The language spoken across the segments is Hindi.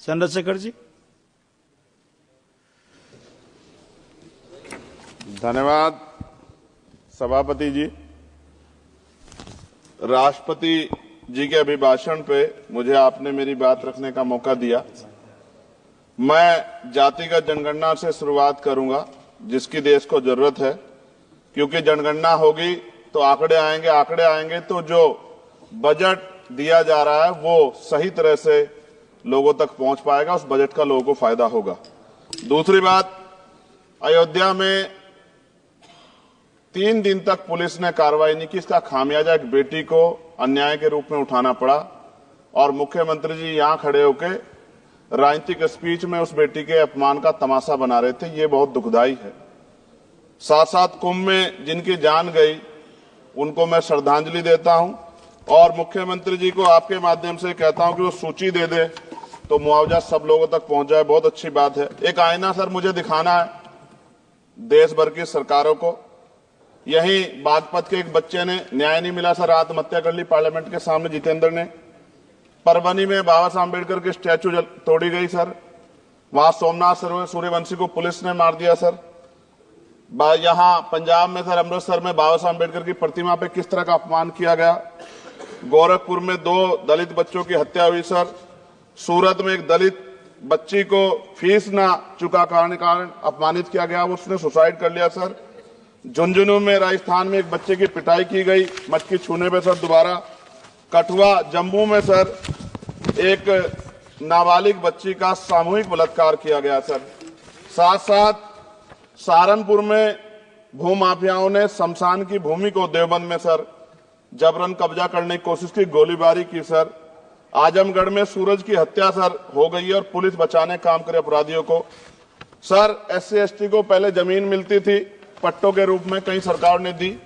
चंद्रशेखर जी। धन्यवाद सभापति जी। राष्ट्रपति जी के अभिभाषण पे मुझे आपने मेरी बात रखने का मौका दिया। मैं जातिगत जनगणना से शुरुआत करूंगा, जिसकी देश को जरूरत है, क्योंकि जनगणना होगी तो आंकड़े आएंगे तो जो बजट दिया जा रहा है वो सही तरह से लोगों तक पहुंच पाएगा, उस बजट का लोगों को फायदा होगा। दूसरी बात, अयोध्या में 3 दिन तक पुलिस ने कार्रवाई नहीं की। इसका खामियाजा एक बेटी को अन्याय के रूप में उठाना पड़ा और मुख्यमंत्री जी यहां खड़े होकर राजनीतिक स्पीच में उस बेटी के अपमान का तमाशा बना रहे थे। ये बहुत दुखदाई है। साथ साथ कुंभ में जिनकी जान गई उनको मैं श्रद्धांजलि देता हूं और मुख्यमंत्री जी को आपके माध्यम से कहता हूं कि वो सूची दे दे तो मुआवजा सब लोगों तक पहुंच जाए। बहुत अच्छी बात है। एक आईना सर मुझे दिखाना है देश भर की सरकारों को। यही बागपत के एक बच्चे ने न्याय नहीं मिला सर, आत्महत्या कर ली पार्लियामेंट के सामने, जितेंद्र ने। परभनी में बाबा साहब अम्बेडकर की स्टैचू तोड़ी गई सर, वहां सोमनाथ सूर्यवंशी को पुलिस ने मार दिया सर। यहां पंजाब में सर, अमृतसर में बाबा साहब अम्बेडकर की प्रतिमा पे किस तरह का अपमान किया गया। गोरखपुर में 2 दलित बच्चों की हत्या हुई सर। सूरत में एक दलित बच्ची को फीस ना चुका कारण अपमानित किया गया, उसने सुसाइड कर लिया सर। झुंझुनू में राजस्थान में एक बच्चे की पिटाई की गई मटकी छूने पे सर दोबारा। कठुआ जम्मू में सर एक नाबालिग बच्ची का सामूहिक बलात्कार किया गया सर। साथ साथ सहारनपुर में भूमाफियाओं ने शमशान की भूमि को देवबंद में सर जबरन कब्जा करने की कोशिश की, गोलीबारी की सर। आजमगढ़ में सूरज की हत्या सर हो गई है और पुलिस बचाने काम करे अपराधियों को। सर SC/ST को पहले जमीन मिलती थी पट्टों के रूप में, कई सरकार ने दी।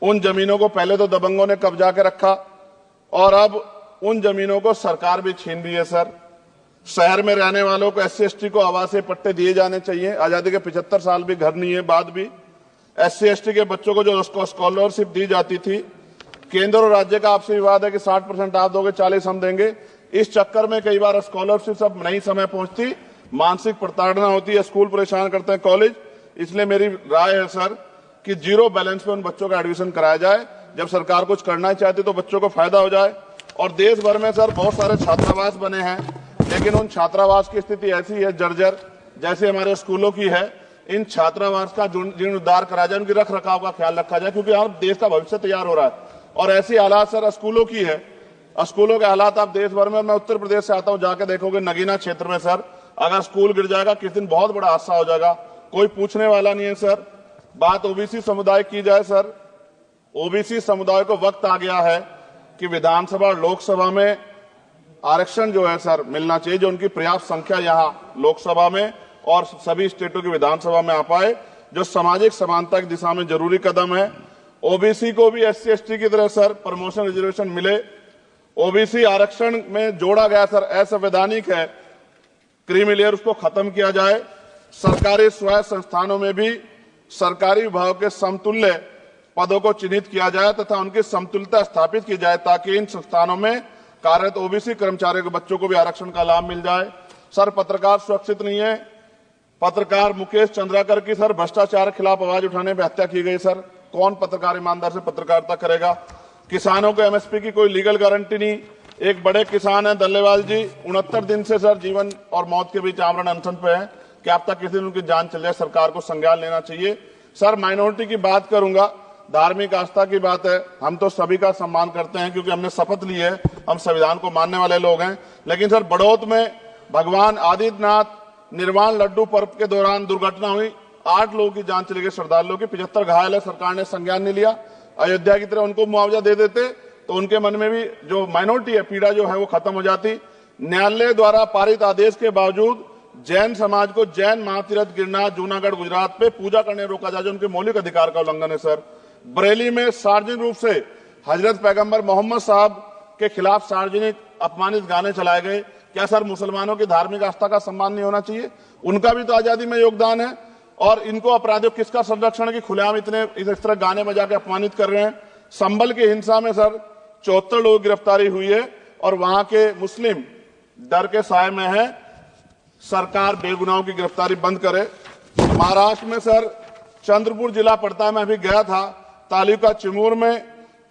उन जमीनों को पहले तो दबंगों ने कब्जा के रखा और अब उन जमीनों को सरकार भी छीन रही है सर। शहर में रहने वालों को SC/ST को आवासीय पट्टे दिए जाने चाहिए। आजादी के 75 साल भी घर नहीं है, बाद भी SC/ST के बच्चों को जो स्कॉलरशिप दी जाती थी, केंद्र और राज्य का आपसे विवाद है कि 60% आप दोगे, 40 हम देंगे। इस चक्कर में कई बार स्कॉलरशिप सब नहीं समय पहुंचती, मानसिक प्रताड़ना होती है, स्कूल परेशान करते हैं, कॉलेज। इसलिए मेरी राय है सर कि 0 बैलेंस पे उन बच्चों का एडमिशन कराया जाए। जब सरकार कुछ करना ही चाहती तो बच्चों को फायदा हो जाए। और देश भर में सर बहुत सारे छात्रावास बने हैं, लेकिन उन छात्रावास की स्थिति ऐसी है जर्जर, जैसे हमारे स्कूलों की है। इन छात्रावास का जीर्णोद्धार कराया जाए, उनकी रख रखाव का ख्याल रखा जाए, क्योंकि यहाँ देश का भविष्य तैयार हो रहा है। और ऐसी हालात सर स्कूलों की है, स्कूलों के हालात आप देश भर में, मैं उत्तर प्रदेश से आता हूं, जाके देखोगे नगीना क्षेत्र में सर अगर स्कूल गिर जाएगा किस दिन बहुत बड़ा हादसा हो जाएगा, कोई पूछने वाला नहीं है सर। बात OBC समुदाय की जाए सर, OBC समुदाय को वक्त आ गया है कि विधानसभा और लोकसभा में आरक्षण जो है सर मिलना चाहिए, जो उनकी पर्याप्त संख्या यहाँ लोकसभा में और सभी स्टेटों की विधानसभा में आ पाए, जो सामाजिक समानता की दिशा में जरूरी कदम है। OBC को भी SC/ST की तरह सर प्रमोशन रिजर्वेशन मिले। OBC आरक्षण में जोड़ा गया सर असंवैधानिक है, क्रीमी लेयर, उसको खत्म किया जाए। सरकारी स्वायत्त संस्थानों में भी सरकारी विभागों के समतुल्य पदों को चिन्हित किया जाए तथा उनकी समतुल्यता स्थापित की जाए, ताकि इन संस्थानों में कार्यरत OBC कर्मचारियों के बच्चों को भी आरक्षण का लाभ मिल जाए। सर पत्रकार सुरक्षित नहीं है। पत्रकार मुकेश चंद्राकर की सर भ्रष्टाचार के खिलाफ आवाज उठाने पर हत्या की गई सर। कौन पत्रकार ईमानदार से पत्रकारिता करेगा। किसानों को MSP की कोई लीगल गारंटी नहीं। एक बड़े किसान है दल्लेवाल जी, 69 दिन से सर जीवन और मौत के बीच आमरण अनशन पे है कि अब तक किसी दिन उनकी जान चल जाए। सरकार को संज्ञान लेना चाहिए। सर माइनॉरिटी की बात करूंगा, धार्मिक आस्था की बात है, हम तो सभी का सम्मान करते हैं क्योंकि हमने शपथ ली है, हम संविधान को मानने वाले लोग हैं। लेकिन सर बड़ौत में भगवान आदित्यनाथ निर्वाण लड्डू पर्व के दौरान दुर्घटना हुई, 8 लोगों की जान चली गई, श्रद्धालुओं की 75 घायल है, सरकार ने संज्ञान नहीं लिया। अयोध्या की तरह उनको मुआवजा दे देते तो उनके मन में भी जो माइनॉरिटी है पीड़ा जो है वो खत्म हो जाती। न्यायालय द्वारा पारित आदेश के बावजूद जैन समाज को जैन महातीर्थ गिरनार जूनागढ़ गुजरात पे पूजा करने रोका जाए, जो उनके मौलिक अधिकार का उल्लंघन है सर। बरेली में सार्वजनिक रूप से हजरत पैगंबर मोहम्मद साहब के खिलाफ सार्वजनिक अपमानित गाने चलाए गए। क्या सर मुसलमानों की धार्मिक आस्था का सम्मान नहीं होना चाहिए? उनका भी तो आजादी में योगदान है। और इनको अपराधियों किसका संरक्षण की खुलेआम इतने इस तरह गाने बजा के अपमानित कर रहे हैं। संभल की हिंसा में सर 74 लोगों की गिरफ्तारी हुई है और वहां के मुस्लिम डर के साए में है। सरकार बेगुनाहों की गिरफ्तारी बंद करे। महाराष्ट्र में सर चंद्रपुर जिला पड़ता है, मैं अभी गया था, तालुका चिमूर में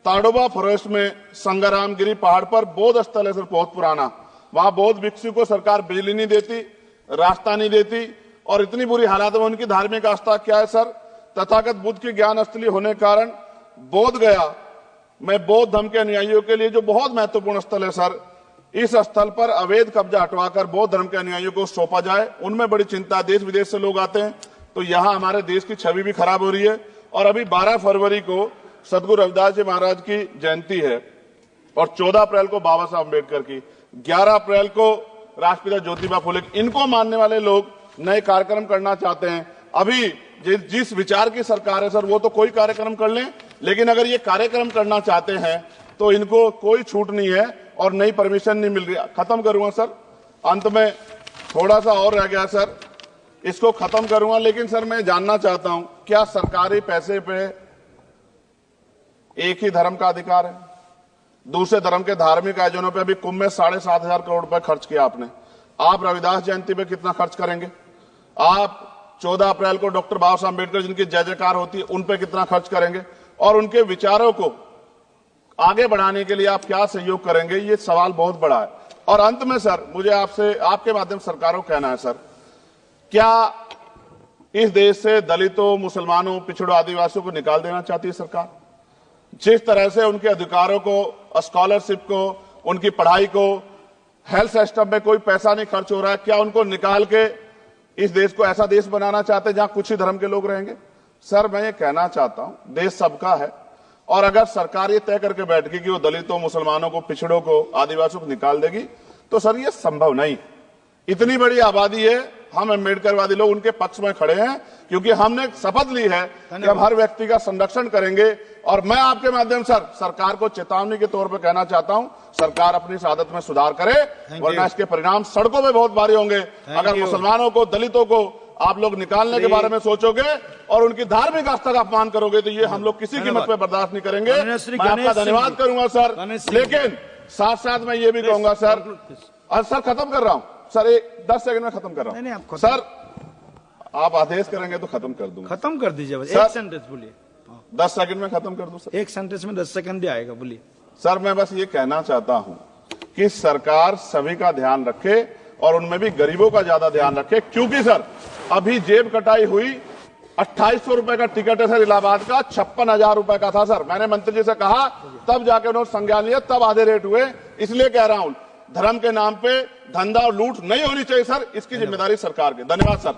ताडोबा फॉरेस्ट में संग्रामगिरी पहाड़ पर बौद्ध स्थल है सर, बहुत पुराना। वहां बौद्ध भिक्षु को सरकार बिजली नहीं देती, रास्ता नहीं देती और इतनी बुरी हालात में उनकी धार्मिक आस्था क्या है सर, तथागत बुद्ध की ज्ञान स्थली होने के कारण बोध गया में बौद्ध धर्म के अनुयायियों के लिए जो बहुत महत्वपूर्ण स्थल है सर, इस स्थल पर अवैध कब्जा हटवाकर बौद्ध धर्म के अनुयायियों को सौंपा जाए। उनमें बड़ी चिंता, देश विदेश से लोग आते हैं, तो यहाँ हमारे देश की छवि भी खराब हो रही है। और अभी 12 फरवरी को सदगुरु रविदास जी महाराज की जयंती है और 14 अप्रैल को बाबा साहब अम्बेडकर की, 11 अप्रैल को राष्ट्रपिता ज्योतिबा फुले, इनको मानने वाले लोग नए कार्यक्रम करना चाहते हैं। अभी जिस विचार की सरकार है सर, वो तो कोई कार्यक्रम कर लें, लेकिन अगर ये कार्यक्रम करना चाहते हैं तो इनको कोई छूट नहीं है और नई परमिशन नहीं मिल रही। खत्म करूंगा सर, अंत में थोड़ा सा और रह गया सर, इसको खत्म करूंगा। लेकिन सर मैं जानना चाहता हूं, क्या सरकारी पैसे पे एक ही धर्म का अधिकार है? दूसरे धर्म के धार्मिक आयोजनों पे अभी कुंभ में 7,500 करोड़ रुपए खर्च किया आपने। आप रविदास जयंती पे कितना खर्च करेंगे? आप 14 अप्रैल को डॉक्टर बाबा साहब अम्बेडकर जिनकी जय जयकार होती है, उन पे कितना खर्च करेंगे? और उनके विचारों को आगे बढ़ाने के लिए आप क्या सहयोग करेंगे? ये सवाल बहुत बड़ा है। और अंत में सर मुझे आपसे, आपके माध्यम से सरकारों को कहना है सर, क्या इस देश से दलितों, मुसलमानों, पिछड़ों, आदिवासियों को निकाल देना चाहती है सरकार? जिस तरह से उनके अधिकारों को, स्कॉलरशिप को, उनकी पढ़ाई को, हेल्थ सिस्टम में कोई पैसा नहीं खर्च हो रहा है, क्या उनको निकाल के इस देश को ऐसा देश बनाना चाहते हैं जहां कुछ ही धर्म के लोग रहेंगे? सर मैं ये कहना चाहता हूं, देश सबका है और अगर सरकार ये तय करके बैठेगी कि वो दलितों, मुसलमानों को, पिछड़ों को, आदिवासियों को निकाल देगी, तो सर ये संभव नहीं। इतनी बड़ी आबादी है, हम अम्बेडकरवादी लोग उनके पक्ष में खड़े हैं क्योंकि हमने शपथ ली है कि हम हर व्यक्ति का संरक्षण करेंगे। और मैं आपके माध्यम से सरकार को चेतावनी के तौर पर कहना चाहता हूं, सरकार अपनी इस आदत में सुधार करे, वरना इसके परिणाम सड़कों में बहुत भारी होंगे। अगर मुसलमानों को, दलितों को आप लोग निकालने के बारे में सोचोगे और उनकी धार्मिक आस्था का अपमान करोगे तो ये हम लोग किसी कीमत पे बर्दाश्त नहीं करेंगे। मैं आपका धन्यवाद करूंगा सर, लेकिन साथ साथ मैं ये भी कहूंगा सर, और सर खत्म कर रहा हूं सर, 10 सेकंड में खत्म कर रहा हूं सर, आप आदेश करेंगे तो खत्म कर दूंगा। खत्म कर दीजिए, एक सेंटेंस बोलिए। 10 सेकंड में खत्म कर दूं सर, एक सेंटेंस में 10 सेकंड भी आएगा, बोलिए सर। मैं बस ये कहना चाहता हूं कि सरकार सभी का ध्यान रखे और उनमें भी गरीबों का ज्यादा ध्यान रखे, क्योंकि सर अभी जेब कटाई हुई, 2800 रुपए का टिकट है सर इलाहाबाद का, 56,000 रुपए का था सर। मैंने मंत्री जी से कहा, तब जाके उन्होंने संज्ञान लिया, तब आधे रेट हुए। इसलिए कह रहा हूं, धर्म के नाम पे धंधा और लूट नहीं होनी चाहिए सर, इसकी जिम्मेदारी सरकार की। धन्यवाद सर।